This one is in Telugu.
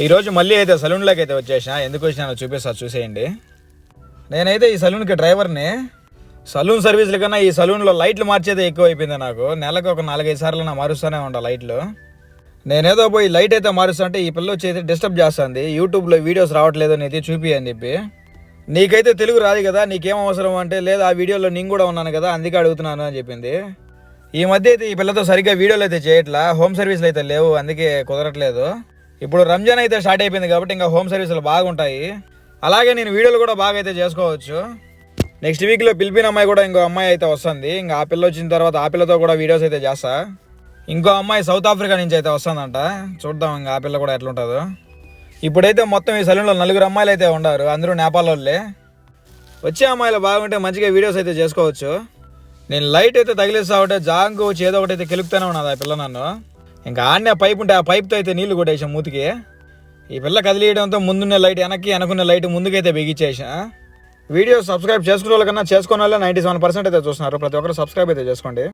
ఈరోజు మళ్ళీ అయితే సలూన్లోకి అయితే వచ్చేసిన. ఎందుకు వచ్చినా చూపిస్తా, చూసేయండి. నేనైతే ఈ సలూన్కి డ్రైవర్ని. సలూన్ సర్వీసుల కన్నా ఈ సలూన్లో లైట్లు మార్చేదే ఎక్కువ అయిపోయింది నాకు. నెలకు ఒక 4-5 సార్లు నా మారుస్తూనే ఉంటా లైట్లు. నేనేదో పోయి లైట్ అయితే మారుస్తుంటే ఈ పిల్ల వచ్చి అయితే డిస్టర్బ్ చేస్తుంది. యూట్యూబ్లో వీడియోస్ రావట్లేదు అనేది చూపి అని చెప్పి. నీకైతే తెలుగు రాదు కదా, నీకేం అవసరం అంటే, లేదు ఆ వీడియోలో నేను కూడా ఉన్నాను కదా అందుకే అడుగుతున్నాను అని చెప్పింది. ఈ మధ్య అయితే ఈ పిల్లతో సరిగ్గా వీడియోలు అయితే చేయట్లా, హోమ్ సర్వీసులు అయితే లేవు, అందుకే కుదరట్లేదు. ఇప్పుడు రంజాన్ అయితే స్టార్ట్ అయిపోయింది కాబట్టి ఇంకా హోమ్ సర్వీసులు బాగుంటాయి. అలాగే నేను వీడియోలు కూడా బాగా అయితే చేసుకోవచ్చు. నెక్స్ట్ వీక్లో పిలిపిన అమ్మాయి కూడా ఇంకో అమ్మాయి అయితే వస్తుంది. ఇంకా ఆ పిల్ల వచ్చిన తర్వాత ఆ పిల్లతో కూడా వీడియోస్ అయితే చేస్తా. ఇంకో అమ్మాయి సౌత్ ఆఫ్రికా నుంచి అయితే వస్తుందంట, చూద్దాం ఇంకా ఆ పిల్ల కూడా ఎట్లుంటుందో. ఇప్పుడైతే మొత్తం ఈ సలూన్లో 4 అమ్మాయిలు అయితే ఉన్నారు, అందరూ నేపాల్ వాళ్ళే. వచ్చే అమ్మాయిలు బాగుంటే మంచిగా వీడియోస్ అయితే చేసుకోవచ్చు. నేను లైట్ అయితే తగిలిస్తా ఉంటే జాంగు వచ్చి ఏదో ఒకటి అయితే కెలుపుతూనే ఉన్నది ఆ పిల్ల నన్ను. ఇంకా ఆడనే పైప్ ఉంటే ఆ పైప్తో అయితే నీళ్లు కొట్టేసాం మూతికి. ఈ పిల్ల కదిలియడంతో ముందున్న లైట్ వెనక్కి, వెనకున్న లైట్ ముందుకైతే బిగించేసా. వీడియో సబ్స్క్రైబ్ చేసుకునే వాళ్ళకన్నా చేసుకున్న వాళ్ళే 97% అయితే చూస్తున్నారు. ప్రతి ఒక్కరు సబ్స్క్రైబ్ అయితే చేసుకోండి.